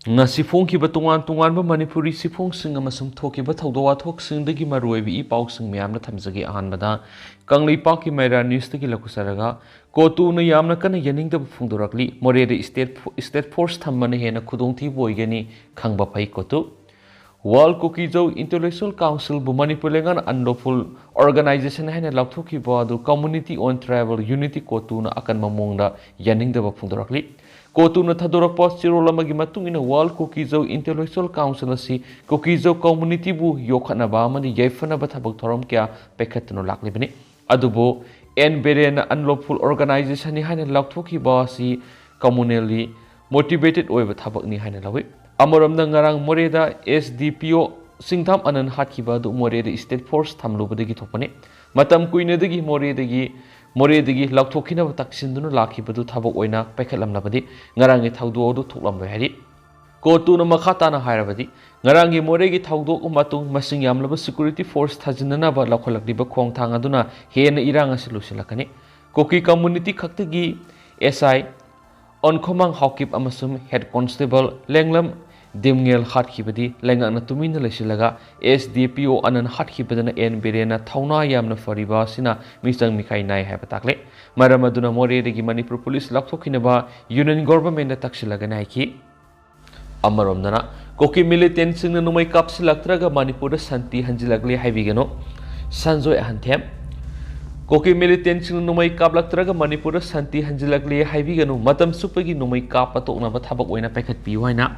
ngasi phongkiba tungan manipuri siphongsing amasung thokiba thawdo wathokisingdagi maruibi I pausing miyamna thamjagi ahanbada Kanglipaki Maira News tagi lakusaraga COTU na Yamna Kanna Yaningdaba Phongdoklakli Moreh State Force Thambana Henna Khudong thiba oigani khangba phai COTU World Kokijau Intellectual Council bu Manipur lengan unlawful organization haina lauthokiba adu Community on Travel Unity COTU na akan mamongda Yaningdaba Phongdoklakli COTU na thadorappa chirol amagi matung ina World Kokijau Intellectual Council asi Kokijau community bu yokhanaba amani yaifanaba thabak thoram kya pekhatno laklibani adubo NBRN unlawful organization ni haina lauthokiba asi communally motivated oiba thabak ni haina lawi Amaramna ngarang Moreh da SDPO singtham anan hatkiba du Moreh da State Force thamlubadagi thopane matam kuinadagi Moreh dagi laukthokina taksinduna lakhibadu thabak oina paikhatlamnabadi ngarangi thawdo du thoklambai hari COTU na makha na hairabadi ngarangi Moreh gi thawdo matung masing yamlaba security force thajinana ba laukholakliba khongthang aduna hena iranga silusilakani koki community khaktagi SI onkhomang hawkip amasum head constable lenglam Dimngel hatkibadi lengana tumina lesilaga SDPO anan hatkibadana NBRN thauna yamna fariba sina misang mikai nai habatakle maramaduna Moreh degi Manipur police lakthokinaba union government na taksilaga naiki amaromdana koki militant singna numai kapsilaktraga Manipur da santi hanjilagli haibigano sanjoi ahanthem koki militant singna numai kaplaktraga Manipur da santi hanjilagli haibigano matam supagi numai kapatokna ba thabak oina paikhat piu haina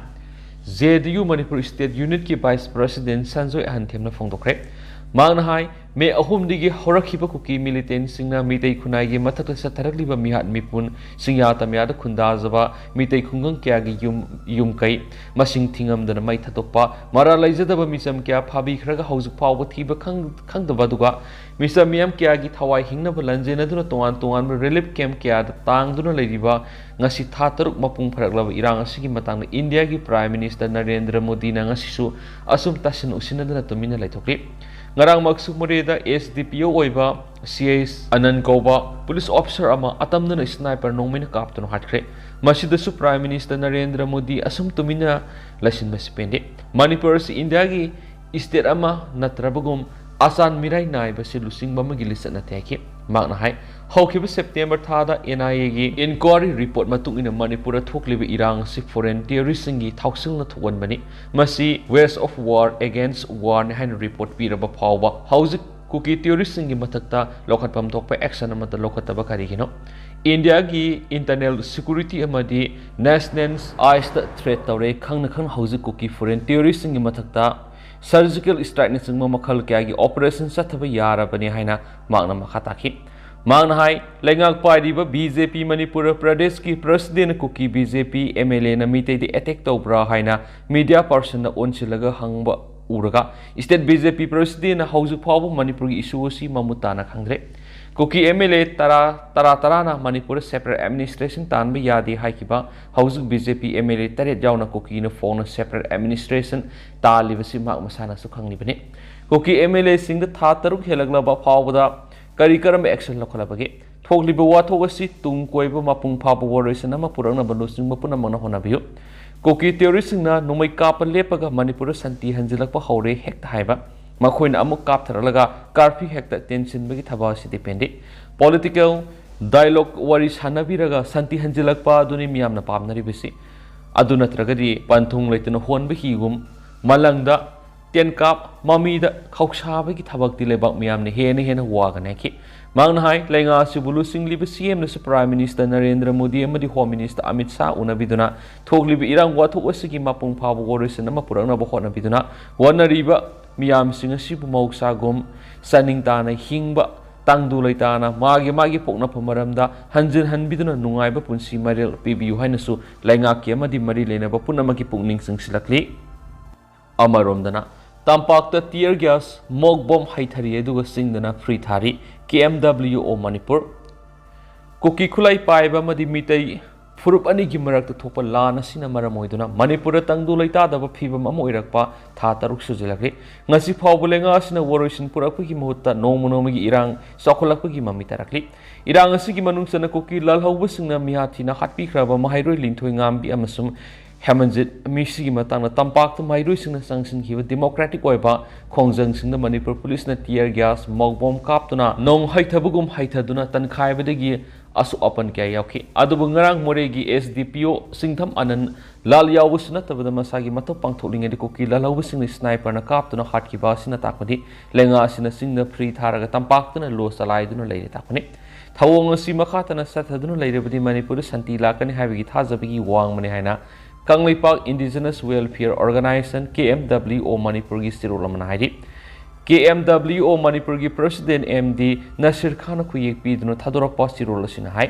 ZDU Manipur State Unit ki Vice President Sanjoy Ahanthemna Phongdokre Mangna hai me ahum digi horakhiba kuki militant singna mitei khunai gi mathakta satharakliba mihat mipun singya tamya da khundazaba mitei khungang kya gi yum kai masing thingam dana mai thatokpa mara laijadaba misam kya phabi khraga haujuk pawba thiba khangdaba duga misam miyam kya gi thawai hingna balanjena duna tongan relief camp kya da tang duna leiriba ngasi tha taruk mapung pharaklaba irang asigi matangna India gi Prime Minister Narendra Modi na ngasi su asum tasin usina dana tumina laithokli ngarang maksuk Moreh da SDPO oiba CS Anan Koba police officer ama atamna sniper nongmina kaptano hatkre masidasu Prime Minister Narendra Modi asum tumina lasin masipende Manipur si India gi state ama natrabagum asan mirai nai basi lusing bamagi lisan na teki magna hai hawkiba September thada NIA gi inquiry report matung ina Manipur thokliba irang si foreign terrorist singi thausil na thokan bani masi ways of war against war na hain report piraba phawba hauzik kuki terrorist singi mathakta lokhatpam thokpa action amata lokhataba karigino India gi internal security amadi national eyes threat tawre khang hauzik kuki foreign terrorist singi mathakta surgical strike ni singma makhal kya gi operation sathaba yara bani haina magna makhataki magna hai lengak pariba BJP Manipur Pradesh ki president kuki BJP MLA na mitei di attack tawbra haina media person na onsilaga hangba uraga state BJP president na hauju phawu Manipur gi issue si mamutana khangre kuki MLA tara na Manipur separate administration tanba yadi haikiba hauju BJP MLA tare jauna kuki na phone separate administration talibasi mak masana su khangni bani kuki MLA sing da tha taruk helaglaba phawda kari karam action lakholabagi thokliba wathogasi tung koiba mapung phaba warison ama purangna banusing mapuna mana honabiyo koki terrorist na numai kapa lepaga Manipur santi hanjilakpa haure hekta haiba makhoina amuk kaptharalaga karfi hekta tension bagi thaba si depende political dialogue wari sanabiraga santi hanjilakpa aduni miyamna pamnari bisi aduna tragadi panthung leitana honba higum malangda ten kap mamida khauksabagi thabak dilebak miyamne hena wagana ki mangna hai lenga sibulu singliba CM na Prime Minister Narendra Modi amadi Home Minister Amit Shah unabiduna thokliba irang wathok asigi mapung phaba gorison ama purangna ba hona biduna wanariba miyam singa sibu mauksa gom saning tana hingba tangdu leitana magi pokna pamaramda hanjin hanbiduna nungaiba punsi maril pibiu hainasu lenga ki amadi mari lenaba punamaki pungning singsilakli amaromdana Tampakta tear gas mog bomb haithari eduga singdana free thari KMWO Manipur Kuki khulai paiba madi mitai furup ani gi marakta thopa lana sina maramoiduna Manipur tangdu leita daba phibam am oirakpa tha taruk sujilagre ngasi phawbulenga sina woroisin purakpa gi muhutta nomonomi gi irang sokholakpa gi mamitarakli irang asigi manungsana kuki lalhauba singna mihathina hatpi khraba mahairoi linthoi ngambi amasum Hemanjit Misi Matana Tampak to my recent sanction here democratic oiba Khongzang the Manipur police na tear gas mogbom kaptuna nong haitabugum haitaduna tan kaibadegi asu open kaya yauki adubungarang moregi SDPO singtham anan lal yawusna tabada masagi mato pangtholing edi koki lalawusing sniper na kaptuna hatki basina takmadi lenga sina singna free tharaga tampak tuna lo salai duna leire takmani thawong si makhatana sathaduna leirebadi Manipur santi lakani habigi thazabigi wang mani haina Kanglipak Indigenous Welfare Organization KMWO Manipur gi Sirolamana haidi KMWO Manipur gi President MD Nasir Khan ku yekpi dunu thadorak pa Sirol asina hai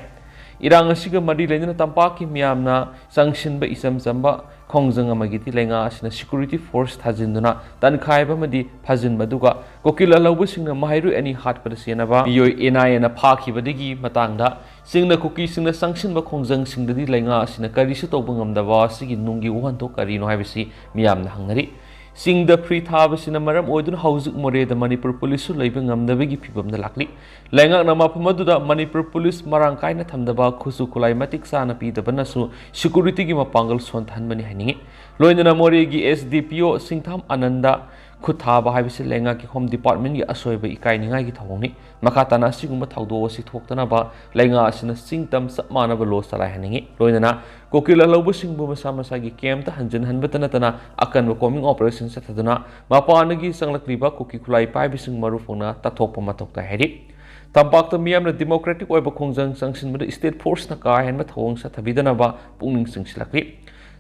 irang asiga madi leina tampak ki miyamna sanction ba isam samba khongjang amagi ti lenga asina security force thajinduna tankhai ba madi phajin maduga kokila lawbu singna mahairu ani hat pa senaba yoi NI na phaki badigi matangda singna kuki singna sanction ba khongjang singdadi lenga asina kari su tobungam da wa sigi nungi uhan to kari no haibisi miyamna hangnari Singda free thaba sina maram oidun haujuk Moreh da Manipur police su leibang ngamdabagi phibam da lakli lengak nama pamaduda Manipur police marangkai na thamdaba khusu kulai matik sana pi da banasu security gi mapangal sonthan mani haningi loinana Moreh gi SDPO singtham ananda khutha ba haibisi lenga ki home department gi asoiba ikai ningai gi thawongni makatana sigumba thawdo si thoktana ba lenga asina singtam sapmana ba lo salai haningi loinana kokila lawbu singbu masa masa gi kem ta hanjin hanbatana tana akan ba coming operation sa thaduna mapana gi sanglakliba koki khulai pai bising maru phona tathokpa matokta heri tampak ta miyam na democratic oiba khongjang sanction mada state force na ka hen ma thawong sa thabidana ba pungning singsilakli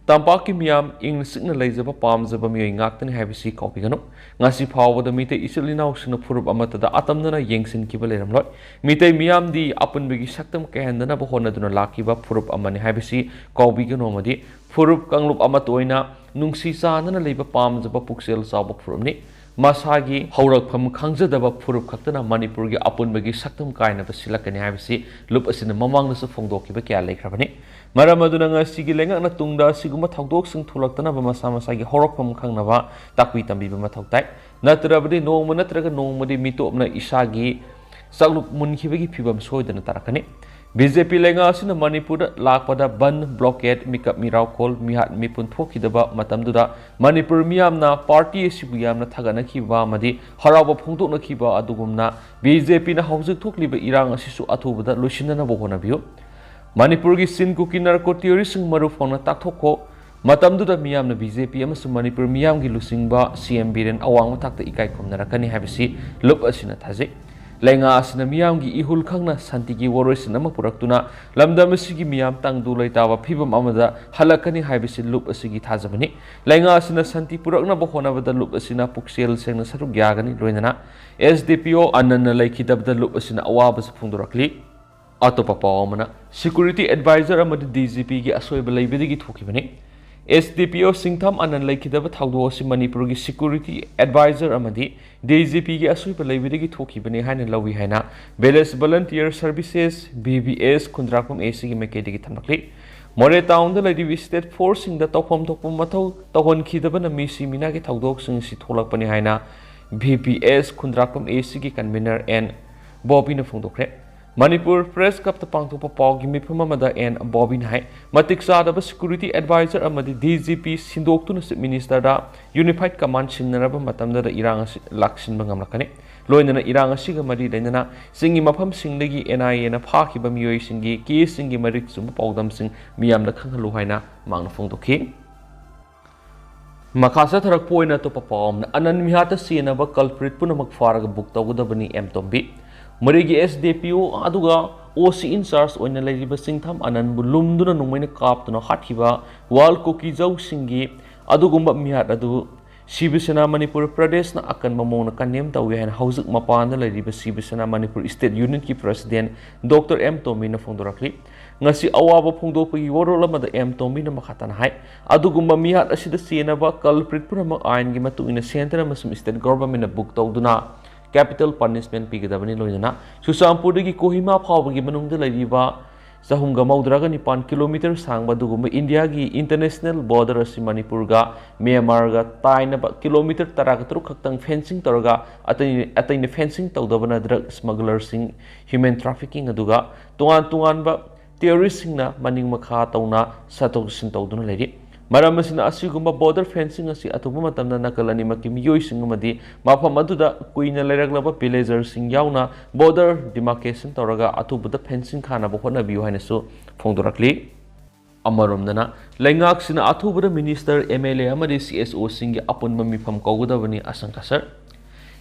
tampak ki miyam ing signa leijaba pamjaba miyoi ngaktani habisi kopigano ngasi phawada mite isilinaw sina phurup amata da atamna yengsin kiba leramloi mite miyam di apunbegi saktam kehendana ba honaduna lakiba phurup amani habisi kopigano madi phurup kanglup amatoina nungsi sanana leiba pamjaba puksel sabu phurupni masagi haurakpham khangjadaba phurup khaktana Manipur gi apunbegi saktam kaina ba silakani habisi lup asina mamangna su phongdokkiba kya lekhrabani maram aduna ngasi lengak na tungda siguma thawdok sing thulaktana ba masa masa gi horakpham khangnaba takwi tambi ba mathoktai natrabadi nongma natraga nongmadi mitopna isagi saklup munkhibagi phibam soidana tarakani BJP lenga asina Manipur lakpada ban blockade mikap mirau kol mihat mipun thokidaba matamduda Manipur miyamna party asibu yamna thagana khiba madi haraba phongdokna khiba adugumna BJP na haujuk thokliba irang asisu athubada losinana bohona biyo Manipur gi sin ku kinar ko theory sing maru phona takthokko matamduda miyamna BJP amasu Manipur miyam gi lusingba CM Biren awang mathakta ikai khomnarakani habisi lup asina thaje lenga asina miyam gi ihul khangna santi gi woroisina ma puraktuna lamdam asigi miyam tangdu leitawa phibam amada halakani habisi lup asigi thajabani lenga asina santi purakna bohona bada lup asina puksel sengna saruk yagani loinana SDPO anana laikidabda lup asina awabas phungdorakli atopa pawamana security advisor amadi DGP gi asoiba leibedigi thokibani SDPO singtham anan laikidaba thawdo si Manipur gi security advisor amadi DGP gi asoiba leibedigi thokibani haina lawi haina Village Volunteer Services BVS Khudong AC gi mekedigi thanakli Moreh town da lady state force sing da tawpham thokpum mathau tawhon khidaba na misi mina gi thawdok sing si tholakpani haina BVS Khudong AC gi convener and Bobby na phongdokre Manipur Press Cup the Pangtopa Pog Mipamada and Bobby Nai, Matiksa Security Advisor Amadi DGP Sindoktunas Minister da Unified Command Sinaraba Matamda Irang Lakshin Bangamakane, Loinana Iranga Sigamadi Denana, Singi Mapam Singagi NI and a Parky Bamio Singi, Ki Singi Marik Sum Pogdam Sing, Miam the Kangaluhaina, Mangfong King. Makasa Tarak Poina to Papam, Anan Mihata Sienaba culprit Punamak Farag book the Woodabani M. Tombi. Moreh gi SDPO aduga OC in charge oina leiba singtham anan bulumduna nungmaina kaptuna hathiba wal koki jau singi adugumba mihat adu Sibisena Manipur Pradesh na akan mamona kanem tawi han haujuk mapana leiba Sibisena Manipur State Union ki President Dr. M. Tombi na phongdorakli ngasi awaba phongdokpagi worolamada M. Tombi na makhatana hai adugumba mihat asida senaba culprit purama ain gi matuina center masum state government na book tawduna capital punishment pigadabani loina Susampurdagi Kohima phawbagi manungda leiba Sahumga Maudraga Nipan kilometer sangba dugumba India gi international border asi Manipur ga Myanmar ga taina ba kilometer taraga turuk khaktang fencing taraga atai fencing tawdabana drug smuggler sing human trafficking aduga tungan ba terrorist sing na maning makha tawna satok sin tawduna leiri Maram asina asigumba border fencing asi atuba matamna nakalani maki miyoising amadi mafam aduda kuina leraglaba villagers sing yauna border demarcation toraga atubuda fencing khana bo honabiyu hainasu Phongdoklakli Amaromdana Lengak sina atubada minister MLA amadi CSO sing apunba mifam kawgudabani asankasar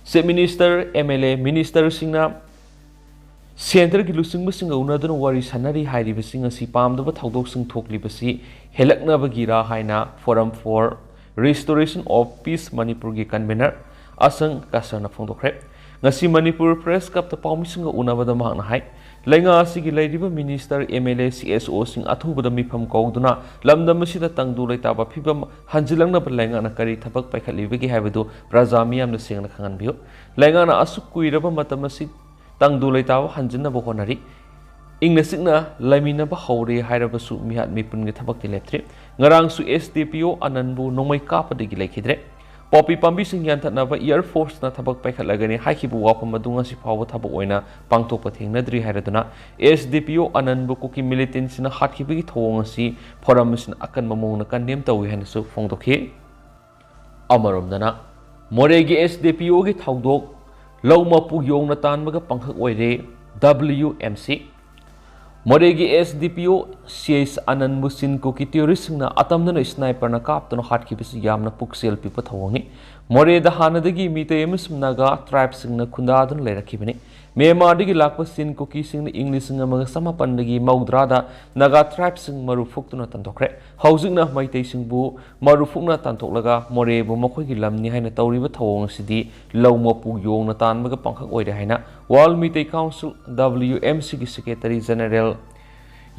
Se minister MLA minister singna Center ki lusing basing unadun wari sanari hairi basing asi pamdaba thaudok sing thokli basi helakna bagira haina forum for restoration of peace Manipur gi convener asang kasana Phongdokre ngasi Manipur press cup ta pawmi sing unabada mahna hai lenga asi gi laidiba minister MLA CSO sing athubada mifam kawduna lamdam asida tangdu laitaba phibam hanjilangna lenga na kari thabak paikhatlibe gi haibadu prajami amna singna khanganbiyo lenga na asuk kuiraba matamasi Tangdu laitawa hanjina bo honari ingna sikna lamina ba hore hairabasu mihat mipun ge thabak tileptre ngarang su SDPO ananbu nongmai kapadigi laikhidre popi pambi sing yantana ba air force na thabak paikhatlagani haikibu wapam madunga si phawa thabak oina pangtok pathengna hairaduna SDPO ananbu kuki militant sina hatkibigi thong asi forum sin akan mamongna kandem tawi hanasu Phongdokhi amaromdana Moreh gi SDPO gi thaudok Lauma pu yong na tan maga panghak oire WMC Moreh gi SDPO CS anan musin ko ki terrorist na atamna na sniper na kap to hat ki bisi yamna puksel pipa thawongi Moreh da hanadagi mitay naga tribe sing na khunda dun leirakibani Myanmar digi lakpa sin ko ki sing na English nga mga samapan dagi maudrada naga tribe sing marufuk to na tantokre housing na maitay sing bu marufuk na tantoklaga Moreh bu makoy gi lamni haina tawriba thawong sidi lauma pu yong na tan maga panghak oire haina World Mitay Council WMC gi Secretary General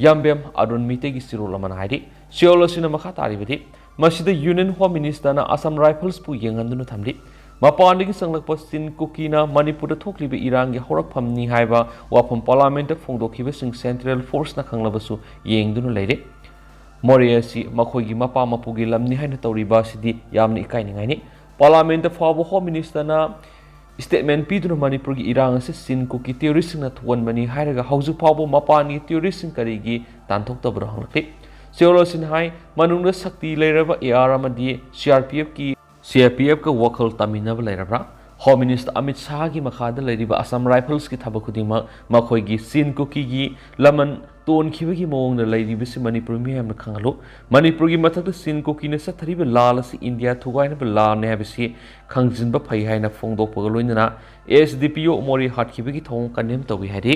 Yambem Arun Mitay gi sirul aman haidi siolo sina makha taribadi masida Union Home Minister na Assam Rifles pu yengandu thamdi Mapandigi sanglakpa sin kukina Manipur thokliba irang gi horakphamni haiba wapam parliament Phongdokhiba sing central force na khanglabasu yengdunu leire Moreh si makhoigi mapa mapugi lamni haina tawriba sidi yamni ikainingai ni parliament fawo home minister na statement piduna Manipur gi irang se sin kuki terrorist na thuan mani hairaga hauju fawo mapani terrorist karigi tanthok tabra hanglakli seolo sin hai manungna sakti leiraba AR amadi CRPF ka wakal taminaba leirabra Home Minister Amit Shah gi makhada leiriba Assam Rifles ki thaba khudima makhoi gi sin kuki gi laman ton khiba gi mawong na leiriba si Manipur mi ham na khangalo Manipur gi mathak sin kuki na sathariba lal si India thugai na la ne habisi khangjin ba phai haina Phongdok pa loinana SDPO Moreh hat khiba gi thong kanem tawi hari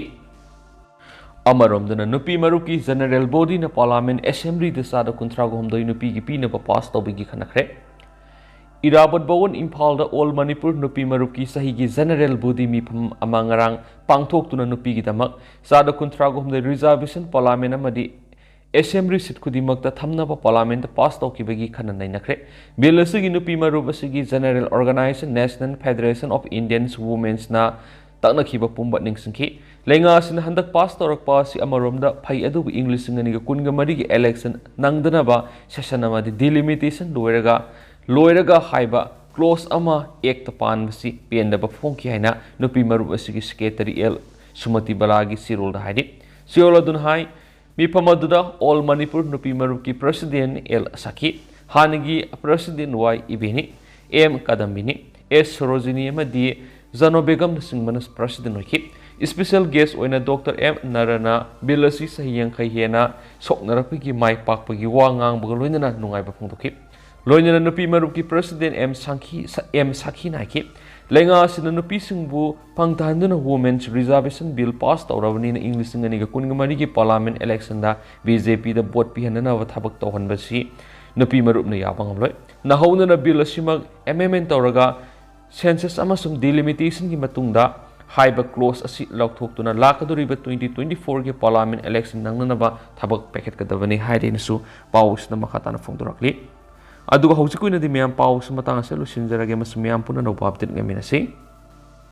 Amaromdana nupi maruki general body na parliament assembly de sada kuntra go homdoi nupi gi pina pa pass tawi gi khanakre Irabat bawon Impal da All Manipur nupi maruki sahigi general body mi pham amangarang pangthok tuna nupi gi damak sada kuntra go homdoi reservation parliament amadi assembly sit khudimak ta thamna pa parliament pass taw ki bagi khana nai nakre bill asigi nupi marup asigi general organization National Federation of Indian Women's na takna khiba pumba ningsingki lenga sin handak pass tawrak pa si amaromda phai adu English ngani ga kunga mari gi election nangdana ba session amadi delimitation loiraga haiba close ama ekta pan basi penda ba phongki haina nupi marup asigi secretary L Sumati Balagi sirul da haidi siola dun hai mi pamaduda All Manipur nupi marup ki president L Saki hanigi president Y Ibini M Kadambini S Sarojini amadi Zano Begum Singmanas president hoki special guest oina Dr. M Narana Bilasi sahiyang khayena soknarapi gi mai pakpagi wangang bagaloina nungai ba phongdoki Loinana nupi marup ki president M Sakhi naiki lenga sina nupi singbu pangtanduna women's reservation bill pass tawrawani na English ngani ga kungamari gi parliament election da BJP da vote pi hanana wa thabak tawhanbasi nupi marup na yabangamloi nahawna na bill asima amendment tawraga census amasum delimitation gi matungda haiba close asi laukthok tuna lakaduriba 2024 ge parliament election nangnanaba thabak packet kadabani hairinasu paus na makhatana Phongdoklakli aduga hausi kuina di miyam pau sa matang sa lusin jarage mas miyam puna no update ngamin na si